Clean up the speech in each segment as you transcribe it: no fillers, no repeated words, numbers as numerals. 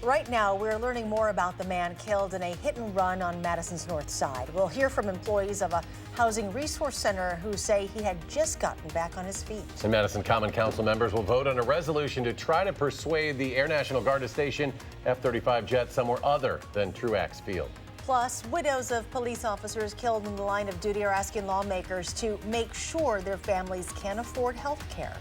Right now, we're learning more about the man killed in a hit and run on Madison's north side. We'll hear from employees of a housing resource center who say he had just gotten back on his feet. And Madison Common Council members will vote on a resolution to try to persuade the Air National Guard to station F-35 jets somewhere other than Truax Field. Plus, widows of police officers killed in the line of duty are asking lawmakers to make sure their families can afford health care.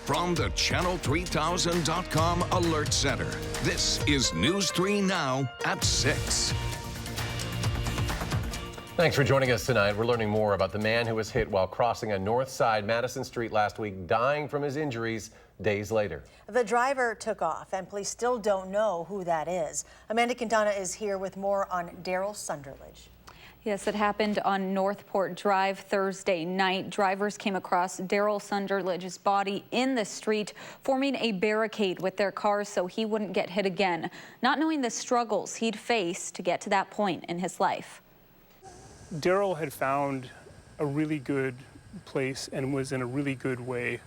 From the Channel3000.com Alert Center, this is News 3 Now at 6. Thanks for joining us tonight. We're learning more about the man who was hit while crossing a north side Madison Street last week, dying from his injuries days later. The driver took off, and police still don't know who that is. Amanda Quintana is here with more on Daryl Sunderledge. Yes, it happened on Northport Drive Thursday night. Drivers came across Daryl Sunderledge's body in the street, forming a barricade with their cars so he wouldn't get hit again, not knowing the struggles he'd face to get to that point in his life. Daryl had found a really good place and was in a really good way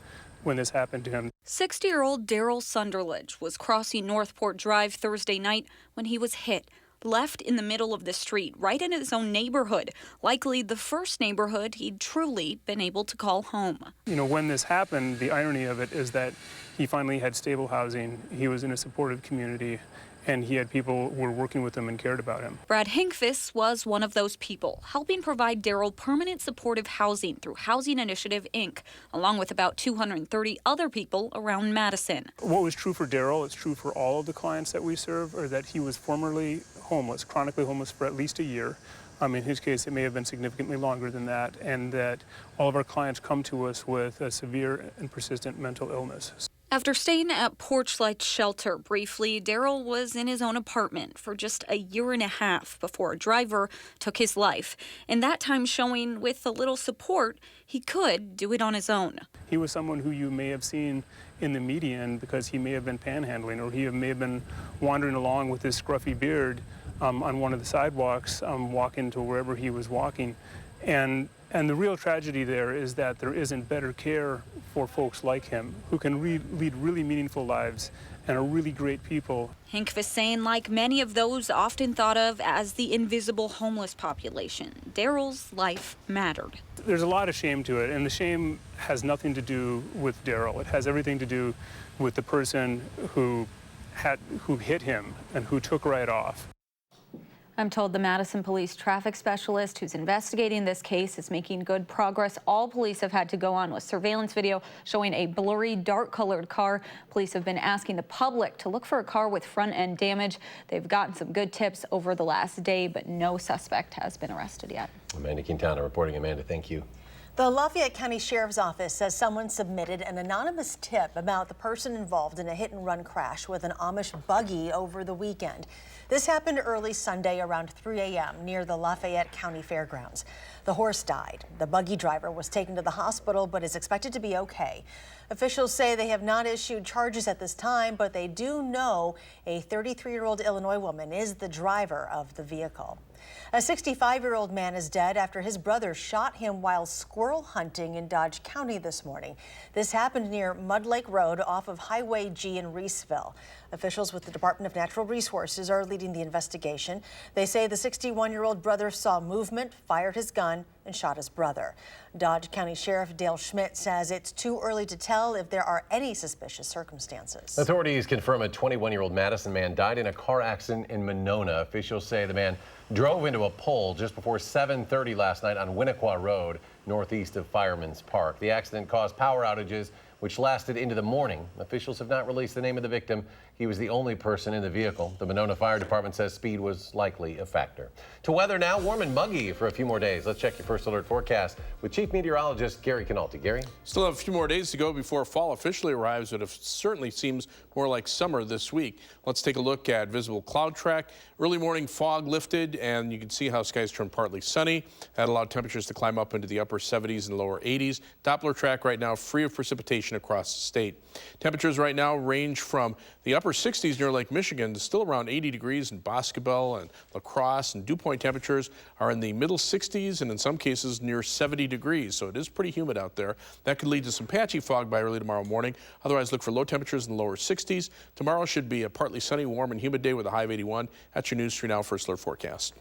when this happened to him. 60-year-old Daryl Sunderledge was crossing Northport Drive Thursday night when he was hit. Left in the middle of the street, right in his own neighborhood, likely the first neighborhood he'd truly been able to call home. You know, when this happened, the irony of it is that he finally had stable housing, he was in a supportive community, and he had people who were working with him and cared about him. Brad Hinkfist was one of those people, helping provide Daryl permanent supportive housing through Housing Initiative, Inc., along with about 230 other people around Madison. What was true for Daryl, it's true for all of the clients that we serve, are that he was formerly homeless, chronically homeless for at least a year. In his case, it may have been significantly longer than that, and that all of our clients come to us with a severe and persistent mental illness. After staying at Porchlight Shelter briefly, Daryl was in his own apartment for just a year and a half before a driver took his life. And that time showing with a little support, he could do it on his own. He was someone who you may have seen in the median because he may have been panhandling, or he may have been wandering along with his scruffy beard on one of the sidewalks, walking to wherever he was walking. And the real tragedy there is that there isn't better care for folks like him who can lead really meaningful lives and are really great people. Hinkfist saying, like many of those often thought of as the invisible homeless population, Daryl's life mattered. There's a lot of shame to it, and the shame has nothing to do with Daryl. It has everything to do with the person who hit him and who took right off. I'm told the Madison Police traffic specialist who's investigating this case is making good progress. All police have had to go on with surveillance video showing a blurry, dark-colored car. Police have been asking the public to look for a car with front-end damage. They've gotten some good tips over the last day, but no suspect has been arrested yet. Amanda Quintana reporting. Amanda, thank you. The Lafayette County Sheriff's Office says someone submitted an anonymous tip about the person involved in a hit-and-run crash with an Amish buggy over the weekend. This happened early Sunday around 3 a.m. near the Lafayette County Fairgrounds. The horse died. The buggy driver was taken to the hospital but is expected to be okay. Officials say they have not issued charges at this time, but they do know a 33-year-old Illinois woman is the driver of the vehicle. A 65-year-old man is dead after his brother shot him while squirrel hunting in Dodge County this morning. This happened near Mud Lake Road off of Highway G in Reeseville. Officials with the Department of Natural Resources are leading the investigation. They say the 61-year-old brother saw movement, fired his gun, and shot his brother. Dodge County Sheriff Dale Schmidt says it's too early to tell if there are any suspicious circumstances. Authorities confirm a 21-year-old Madison man died in a car accident in Monona. Officials say the man drove into a pole just before 7:30 last night on Winnequa Road, northeast of Fireman's Park. The accident caused power outages, which lasted into the morning. Officials have not released the name of the victim. He was the only person in the vehicle. The Monona Fire Department says speed was likely a factor. To weather now, warm and muggy for a few more days. Let's check your first alert forecast with Chief Meteorologist Gary Canalti. Gary? Still have a few more days to go before fall officially arrives, but it certainly seems more like summer this week. Let's take a look at visible cloud track. Early morning fog lifted, and you can see how skies turned partly sunny. That allowed temperatures to climb up into the upper 70s and lower 80s. Doppler track right now free of precipitation across the state. Temperatures right now range from the upper upper 60s near Lake Michigan, still around 80 degrees in Boscobel and La Crosse, and dew point temperatures are in the middle 60s and in some cases near 70 degrees. So it is pretty humid out there. That could lead to some patchy fog by early tomorrow morning. Otherwise, look for low temperatures in the lower 60s. Tomorrow should be a partly sunny, warm, and humid day with a high of 81. That's your News 3 Now First Alert forecast.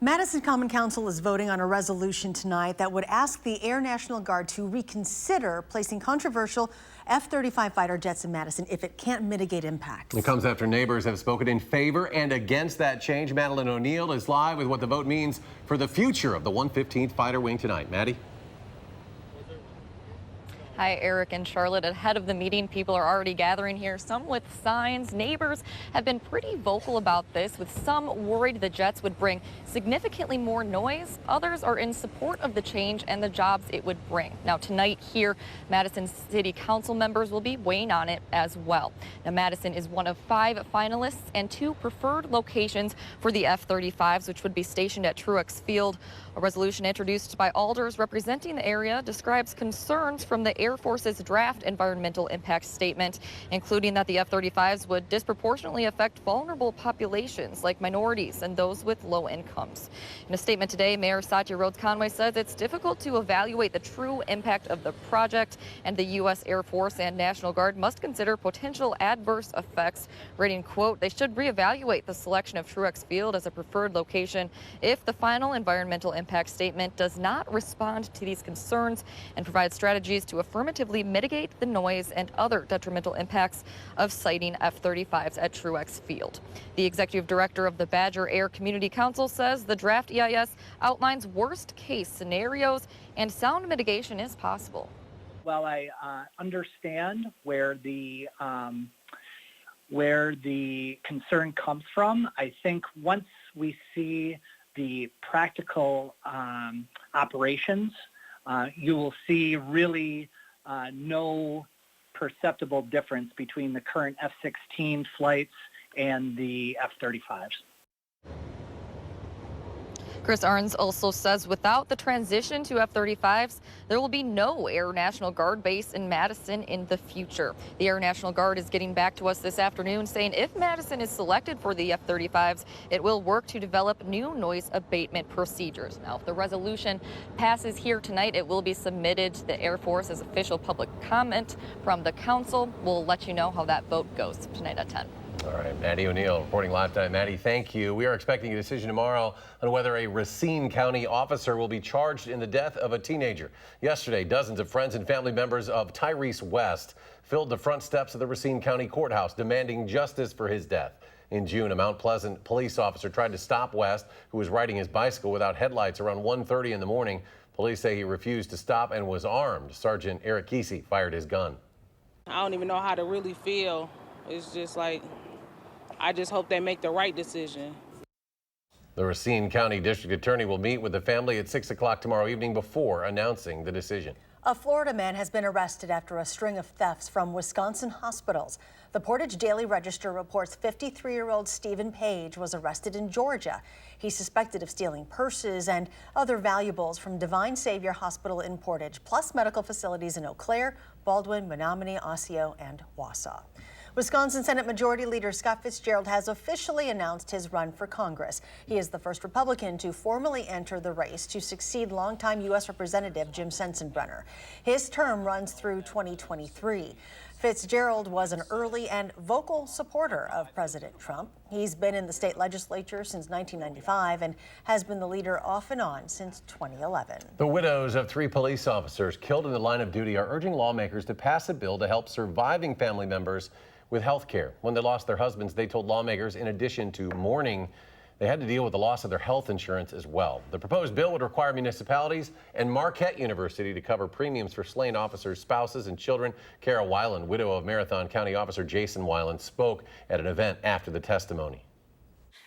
Madison Common Council is voting on a resolution tonight that would ask the Air National Guard to reconsider placing controversial F-35 fighter jets in Madison if it can't mitigate impacts. It comes after neighbors have spoken in favor and against that change. Madeline O'Neill is live with what the vote means for the future of the 115th Fighter Wing tonight. Maddie? Hi, Eric and Charlotte. Ahead of the meeting, people are already gathering here, some with signs. Neighbors have been pretty vocal about this, with some worried the jets would bring significantly more noise. Others are in support of the change and the jobs it would bring. Now, tonight here, Madison City Council members will be weighing on it as well. Now, Madison is one of 5 finalists and 2 preferred locations for the F-35s, which would be stationed at Truex Field. A resolution introduced by alders representing the area describes concerns from the Air Force's draft environmental impact statement, including that the F-35s would disproportionately affect vulnerable populations like minorities and those with low incomes. In a statement today, Mayor Satya Rhodes-Conway says it's difficult to evaluate the true impact of the project, and the U.S. Air Force and National Guard must consider potential adverse effects, writing, quote, they should reevaluate the selection of Truex Field as a preferred location if the final environmental impact statement does not respond to these concerns and provide strategies to affirmatively mitigate the noise and other detrimental impacts of siting F-35s at Truex Field. The executive director of the Badger Air Community Council says the draft EIS outlines worst-case scenarios and sound mitigation is possible. While I understand where the concern comes from, I think once we see the practical operations, you will see really no perceptible difference between the current F-16 flights and the F-35s. Chris Arns also says without the transition to F-35s, there will be no Air National Guard base in Madison in the future. The Air National Guard is getting back to us this afternoon saying if Madison is selected for the F-35s, it will work to develop new noise abatement procedures. Now, if the resolution passes here tonight, it will be submitted to the Air Force as official public comment from the council. We'll let you know how that vote goes tonight at 10. All right, Maddie O'Neill reporting live tonight. Maddie, thank you. We are expecting a decision tomorrow on whether a Racine County officer will be charged in the death of a teenager. Yesterday, dozens of friends and family members of Tyrese West filled the front steps of the Racine County Courthouse demanding justice for his death. In June, a Mount Pleasant police officer tried to stop West, who was riding his bicycle without headlights around 1:30 in the morning. Police say he refused to stop and was armed. Sergeant Eric Kesey fired his gun. I don't even know how to really feel. It's just like, I just hope they make the right decision. The Racine County District Attorney will meet with the family at 6 o'clock tomorrow evening before announcing the decision. A Florida man has been arrested after a string of thefts from Wisconsin hospitals. The Portage Daily Register reports 53-year-old Stephen Page was arrested in Georgia. He's suspected of stealing purses and other valuables from Divine Savior Hospital in Portage, plus medical facilities in Eau Claire, Baldwin, Menominee, Osseo, and Wausau. Wisconsin Senate Majority Leader Scott Fitzgerald has officially announced his run for Congress. He is the first Republican to formally enter the race to succeed longtime U.S. Representative Jim Sensenbrenner. His term runs through 2023. Fitzgerald was an early and vocal supporter of President Trump. He's been in the state legislature since 1995 and has been the leader off and on since 2011. The widows of 3 police officers killed in the line of duty are urging lawmakers to pass a bill to help surviving family members with health care. When they lost their husbands, they told lawmakers, in addition to mourning, they had to deal with the loss of their health insurance as well. The proposed bill would require municipalities and Marquette University to cover premiums for slain officers' spouses and children. Kara Weiland, widow of Marathon County Officer Jason Weiland, spoke at an event after the testimony.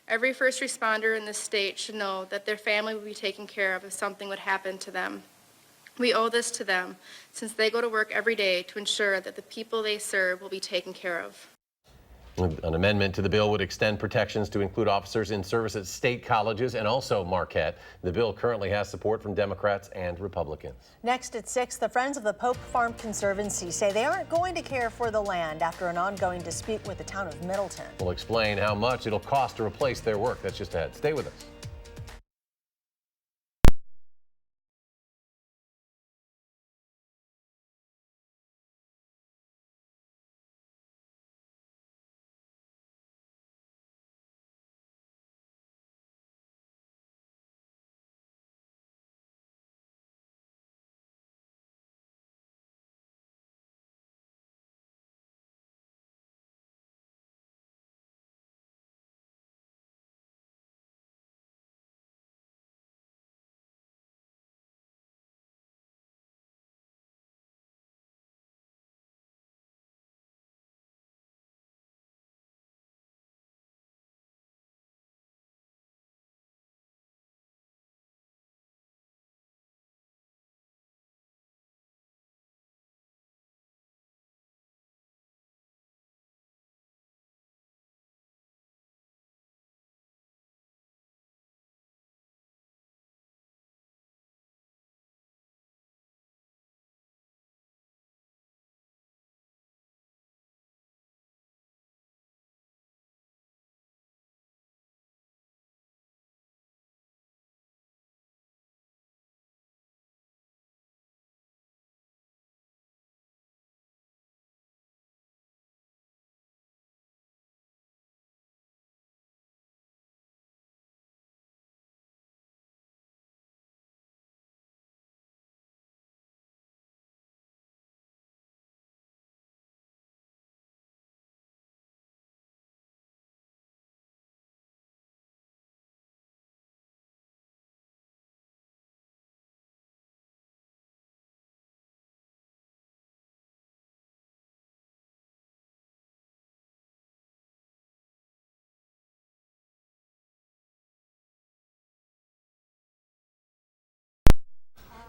Every first responder in this state should know that their family will be taken care of if something would happen to them. We owe this to them, since they go to work every day to ensure that the people they serve will be taken care of. An amendment to the bill would extend protections to include officers in service at state colleges and also Marquette. The bill currently has support from Democrats and Republicans. Next at 6, the Friends of the Pope Farm Conservancy say they aren't going to care for the land after an ongoing dispute with the town of Middleton. We'll explain how much it'll cost to replace their work. That's just ahead. Stay with us.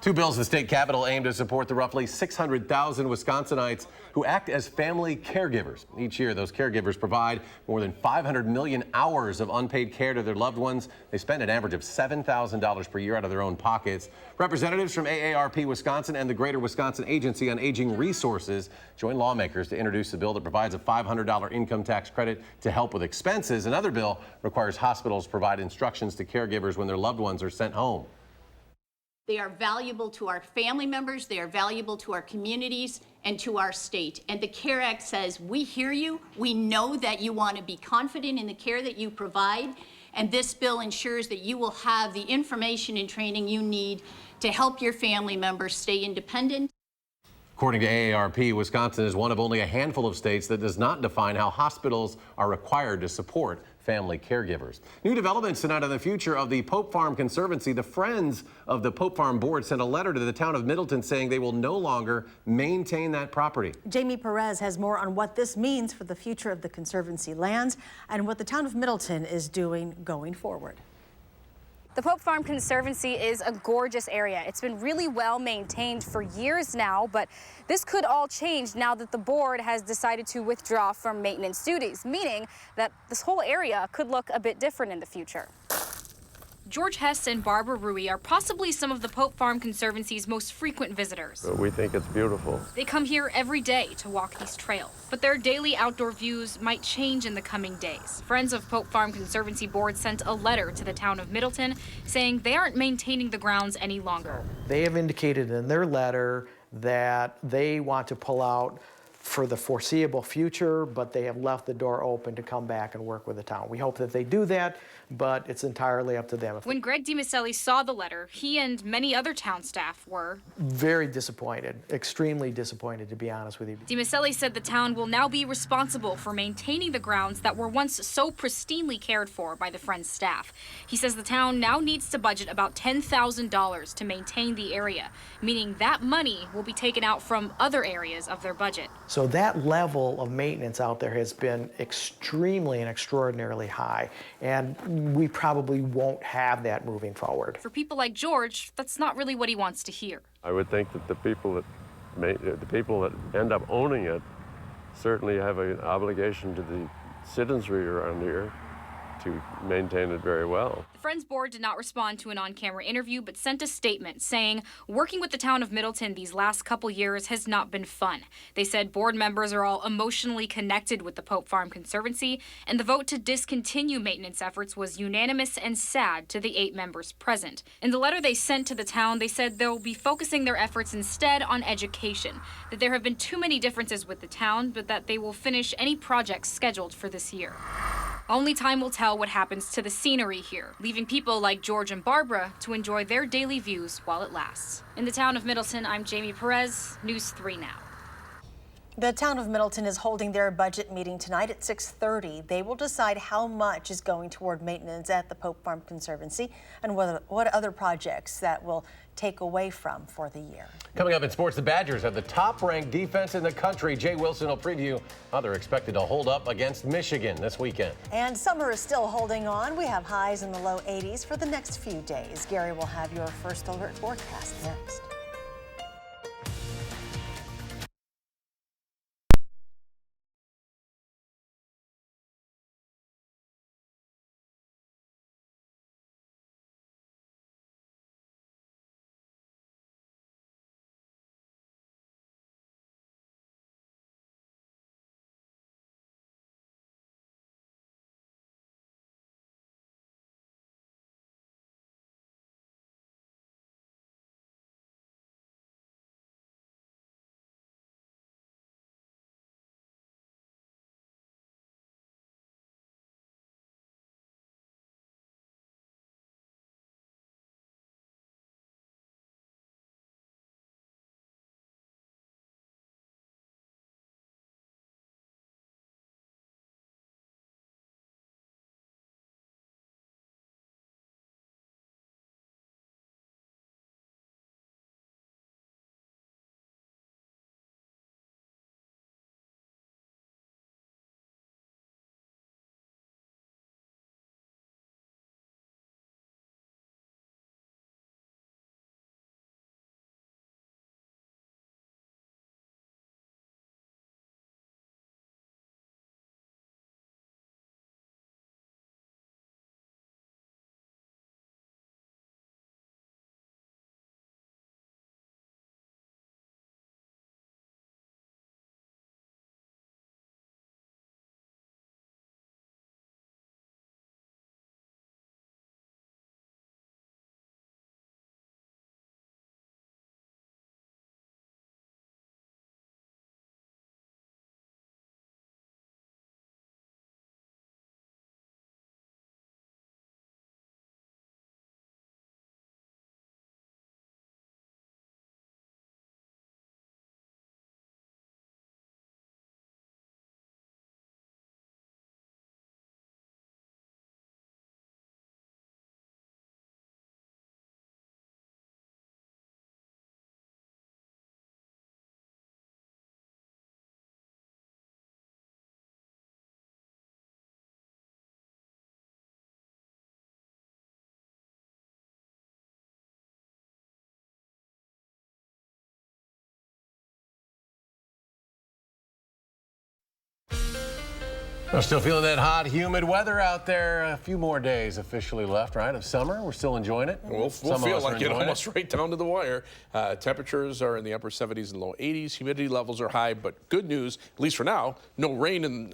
Two bills in the state capitol aim to support the roughly 600,000 Wisconsinites who act as family caregivers. Each year, those caregivers provide more than 500 million hours of unpaid care to their loved ones. They spend an average of $7,000 per year out of their own pockets. Representatives from AARP Wisconsin and the Greater Wisconsin Agency on Aging Resources join lawmakers to introduce a bill that provides a $500 income tax credit to help with expenses. Another bill requires hospitals provide instructions to caregivers when their loved ones are sent home. They are valuable to our family members, they are valuable to our communities and to our state. And the CARE Act says, we hear you, we know that you want to be confident in the care that you provide, and this bill ensures that you will have the information and training you need to help your family members stay independent. According to AARP, Wisconsin is one of only a handful of states that does not define how hospitals are required to support family caregivers. New developments tonight on the future of the Pope Farm Conservancy. The Friends of the Pope Farm Board sent a letter to the town of Middleton saying they will no longer maintain that property. Jamie Perez has more on what this means for the future of the Conservancy lands and what the town of Middleton is doing going forward. The Pope Farm Conservancy is a gorgeous area. It's been really well maintained for years now, but this could all change now that the board has decided to withdraw from maintenance duties, meaning that this whole area could look a bit different in the future. George Hess and Barbara Rui are possibly some of the Pope Farm Conservancy's most frequent visitors. We think it's beautiful. They come here every day to walk these trails, but their daily outdoor views might change in the coming days. Friends of Pope Farm Conservancy Board sent a letter to the town of Middleton saying they aren't maintaining the grounds any longer. They have indicated in their letter that they want to pull out for the foreseeable future, but they have left the door open to come back and work with the town. We hope that they do that, but it's entirely up to them. When Greg DiMaselli saw the letter, he and many other town staff were very disappointed, extremely disappointed, to be honest with you. DiMaselli said the town will now be responsible for maintaining the grounds that were once so pristinely cared for by the Friends staff. He says the town now needs to budget about $10,000 to maintain the area, meaning that money will be taken out from other areas of their budget. So that level of maintenance out there has been extremely and extraordinarily high, and we probably won't have that moving forward. For people like George, that's not really what he wants to hear. I would think that the people that end up owning it certainly have an obligation to the citizenry around here to maintain it very well. The Friends Board did not respond to an on-camera interview, but sent a statement saying working with the town of Middleton these last couple years has not been fun. They said board members are all emotionally connected with the Pope Farm Conservancy, and the vote to discontinue maintenance efforts was unanimous and sad to the 8 members present. In the letter they sent to the town, they said they'll be focusing their efforts instead on education, that there have been too many differences with the town, but that they will finish any projects scheduled for this year. Only time will tell what happens to the scenery here, leaving people like George and Barbara to enjoy their daily views while it lasts. In the town of Middleton, I'm Jamie Perez, News 3 Now. The town of Middleton is holding their budget meeting tonight at 6:30. They will decide how much is going toward maintenance at the Pope Farm Conservancy and what other projects that will take away from for the year. Coming up in sports, the Badgers have the top-ranked defense in the country. Jay Wilson will preview how they're expected to hold up against Michigan this weekend. And summer is still holding on. We have highs in the low 80s for the next few days. Gary will have your first alert forecast next. We're still feeling that hot, humid weather out there. A few more days officially left, right, of summer. We're still enjoying it. We'll feel like it almost right down to the wire. Temperatures are in the upper 70s and low 80s. Humidity levels are high, but good news, at least for now, no rain in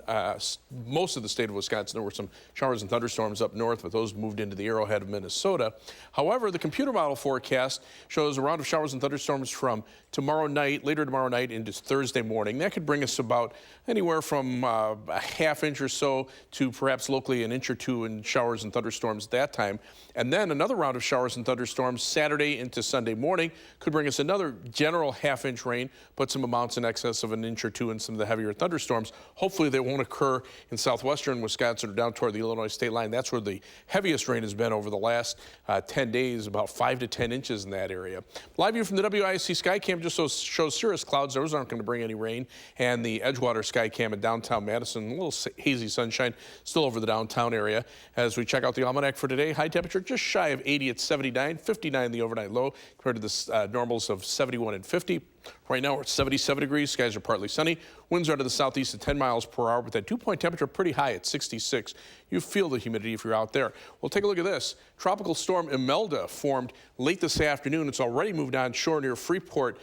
most of the state of Wisconsin. There were some showers and thunderstorms up north, but those moved into the arrowhead of Minnesota. However, the computer model forecast shows a round of showers and thunderstorms from tomorrow night, later tomorrow night into Thursday morning. That could bring us about anywhere from a half inch or so to perhaps locally an inch or two in showers and thunderstorms at that time. And then another round of showers and thunderstorms Saturday into Sunday morning could bring us another general half-inch rain, but some amounts in excess of an inch or two in some of the heavier thunderstorms. Hopefully they won't occur in southwestern Wisconsin or down toward the Illinois state line. That's where the heaviest rain has been over the last 10 days, about 5 to 10 inches in that area. Live view from the WISC Skycam just shows cirrus clouds. Those aren't going to bring any rain. And the Edgewater Skycam in downtown Madison, a little hazy sunshine still over the downtown area. As we check out the almanac for today, high temperature just shy of 80 at 79, 59 the overnight low compared to the normals of 71 and 50. Right now we're at 77 degrees. Skies are partly sunny. Winds are to the southeast at 10 miles per hour, but that dew point temperature pretty high at 66. You feel the humidity if you're out there. Well, take a look at this. Tropical storm Imelda formed late this afternoon. It's already moved on shore near Freeport,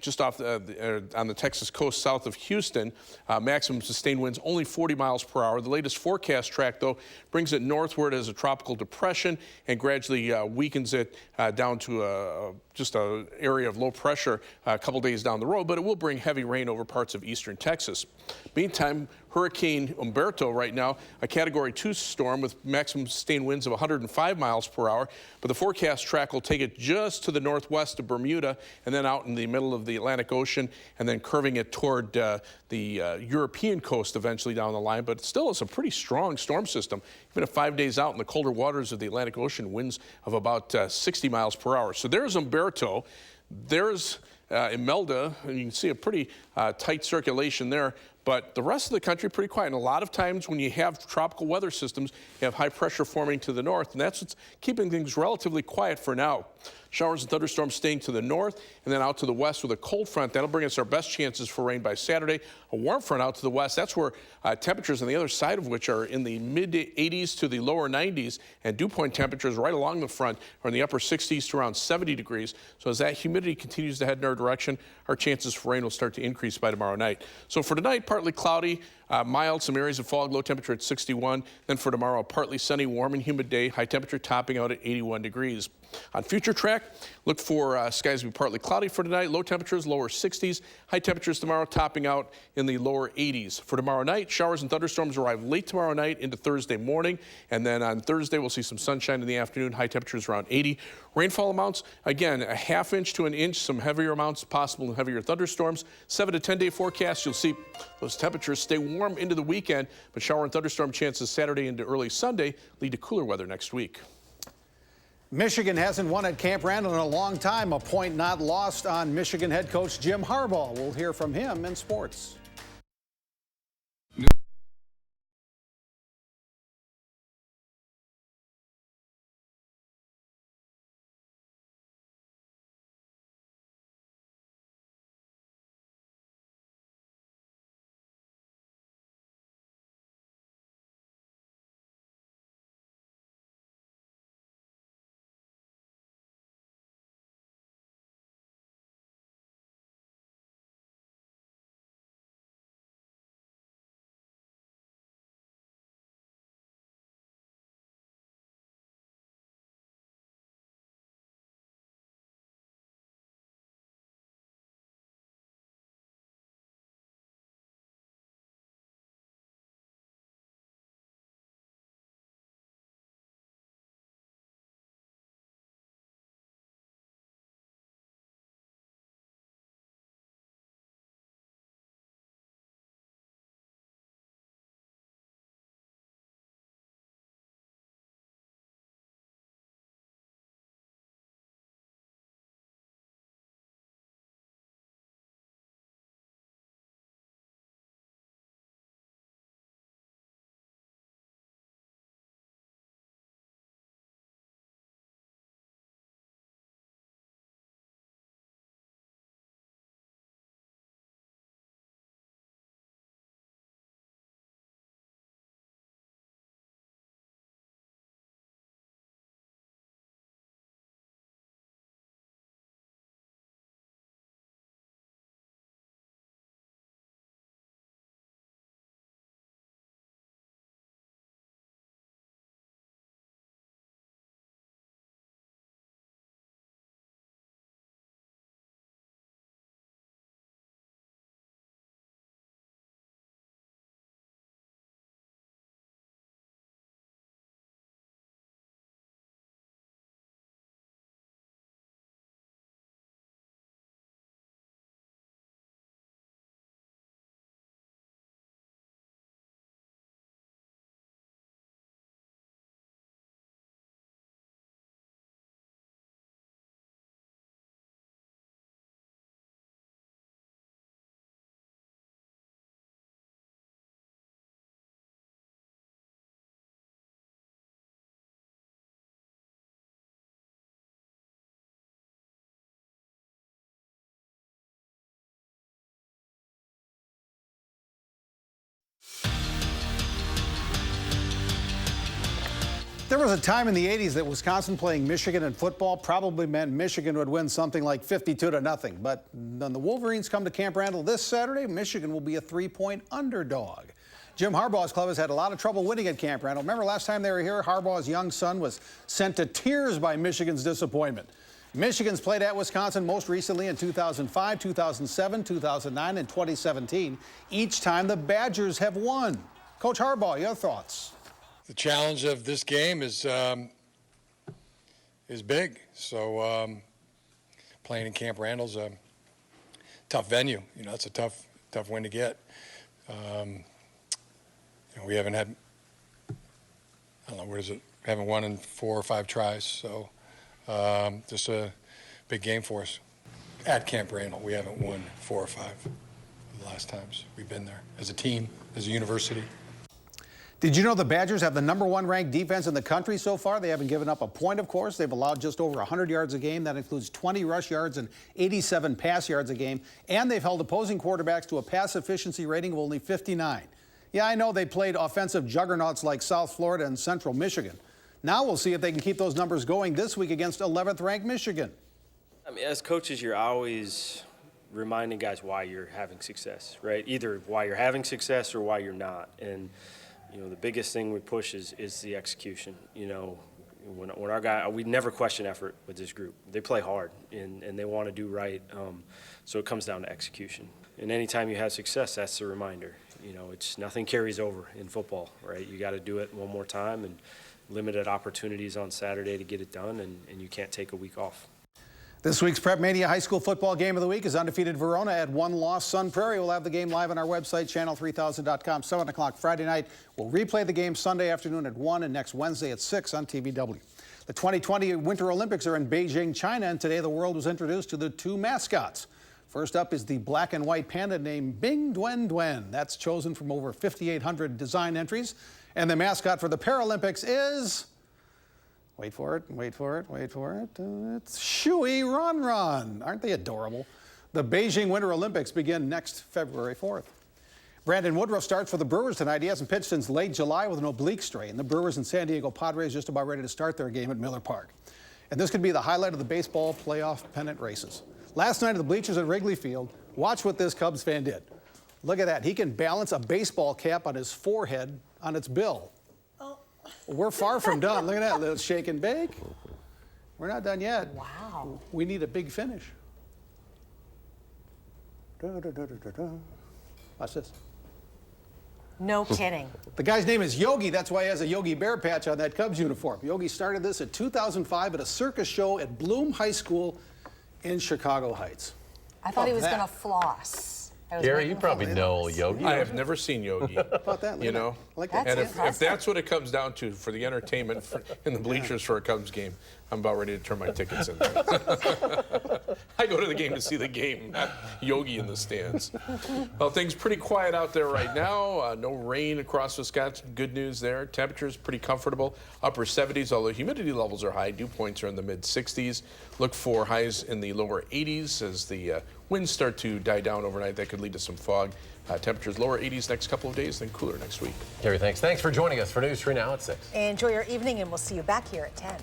just off on the Texas coast south of Houston. Maximum sustained winds only 40 miles per hour. The latest forecast track, though, brings it northward as a tropical depression and gradually weakens it down to just an area of low pressure a couple days down the road, but it will bring heavy rain over parts of eastern Texas. Meantime, Hurricane Humberto right now, a Category 2 storm with maximum sustained winds of 105 miles per hour, but the forecast track will take it just to the northwest of Bermuda and then out in the middle of the Atlantic Ocean and then curving it toward the European coast eventually down the line, but still it's a pretty strong storm system. Even at 5 days out in the colder waters of the Atlantic Ocean, winds of about 60 miles per hour. So there's Humberto, there's Imelda, and you can see a pretty tight circulation there. But the rest of the country pretty quiet. And a lot of times when you have tropical weather systems, you have high pressure forming to the north, and that's what's keeping things relatively quiet for now. Showers and thunderstorms staying to the north and then out to the west with a cold front. That'll bring us our best chances for rain by Saturday. A warm front out to the west. That's where temperatures on the other side of which are in the mid 80s to the lower 90s, and dew point temperatures right along the front are in the upper 60s to around 70 degrees. So as that humidity continues to head in our direction, our chances for rain will start to increase by tomorrow night. So for tonight, partly cloudy, mild, some areas of fog, low temperature at 61. Then for tomorrow, a partly sunny, warm and humid day, high temperature topping out at 81 degrees. On future track, look for skies to be partly cloudy for tonight, low temperatures, lower 60s, high temperatures tomorrow topping out in the lower 80s. For tomorrow night, showers and thunderstorms arrive late tomorrow night into Thursday morning, and then on Thursday we'll see some sunshine in the afternoon, high temperatures around 80. Rainfall amounts, again, a ½ to an inch, some heavier amounts possible and heavier thunderstorms. 7 to 10 day forecast, you'll see those temperatures stay warm into the weekend, but shower and thunderstorm chances Saturday into early Sunday lead to cooler weather next week. Michigan hasn't won at Camp Randall in a long time. A point not lost on Michigan head coach Jim Harbaugh. We'll hear from him in sports. There was a time in the 80s that Wisconsin playing Michigan in football probably meant Michigan would win something like 52-0. But when the Wolverines come to Camp Randall this Saturday, Michigan will be a 3-point underdog. Jim Harbaugh's club has had a lot of trouble winning at Camp Randall. Remember last time they were here, Harbaugh's young son was sent to tears by Michigan's disappointment. Michigan's played at Wisconsin most recently in 2005, 2007, 2009, and 2017. Each time the Badgers have won. Coach Harbaugh, your thoughts? The challenge of this game is big. So playing in Camp Randall's a tough venue. You know, it's a tough win to get. You know, we haven't had, I don't know, what is it? We haven't won in 4 or 5 tries. So just a big game for us. At Camp Randall, we haven't won 4 or 5 the last times we've been there as a team, as a university. Did you know the Badgers have the #1 ranked defense in the country so far? They haven't given up a point, of course. They've allowed just over 100 yards a game. That includes 20 rush yards and 87 pass yards a game. And they've held opposing quarterbacks to a pass efficiency rating of only 59. Yeah, I know they played offensive juggernauts like South Florida and Central Michigan. Now we'll see if they can keep those numbers going this week against 11th ranked Michigan. I mean, as coaches, you're always reminding guys why you're having success, right? Either why you're having success or why you're not. And you know, the biggest thing we push is the execution. You know, when our guy, we never question effort with this group. They play hard and they want to do right. So it comes down to execution. And anytime you have success, that's the reminder. You know, it's nothing carries over in football, right? You got to do it one more time, and limited opportunities on Saturday to get it done, and you can't take a week off. This week's Prep Mania High School Football Game of the Week is undefeated Verona at 1 loss Sun Prairie. We'll have the game live on our website, channel3000.com, 7 o'clock Friday night. We'll replay the game Sunday afternoon at 1 and next Wednesday at 6 on TVW. The 2020 Winter Olympics are in Beijing, China, and today the world was introduced to the 2 mascots. First up is the black and white panda named Bing Duen Duen. That's chosen from over 5,800 design entries. And the mascot for the Paralympics is... Wait for it, wait for it, wait for it. It's Shuey Run Run. Aren't they adorable? The Beijing Winter Olympics begin next February 4th. Brandon Woodruff starts for the Brewers tonight. He hasn't pitched since late July with an oblique strain. The Brewers and San Diego Padres just about ready to start their game at Miller Park. And this could be the highlight of the baseball playoff pennant races. Last night at the bleachers at Wrigley Field, watch what this Cubs fan did. Look at that. He can balance a baseball cap on his forehead on its bill. We're far from done. Look at that little shake and bake. We're not done yet. Wow. We need a big finish. Watch this. No kidding. The guy's name is Yogi. That's why he has a Yogi Bear patch on that Cubs uniform. Yogi started this in 2005 at a circus show at Bloom High School in Chicago Heights. I thought he was going to floss. Gary, you probably know Yogi. I have never seen Yogi. About that, you know, like that. and if that's what it comes down to for the entertainment in the bleachers for a Cubs game, I'm about ready to turn my tickets in. I go to the game to see the game, not Yogi in the stands. Well, things pretty quiet out there right now. No rain across Wisconsin. Good news there. Temperatures pretty comfortable, upper 70s, although humidity levels are high. Dew points are in the mid 60s. Look for highs in the lower 80s as the winds start to die down overnight. That could lead to some fog. Temperatures lower 80s next couple of days, then cooler next week. Gary, thanks. Thanks for joining us for News 3 Now at 6. Enjoy your evening, and we'll see you back here at 10.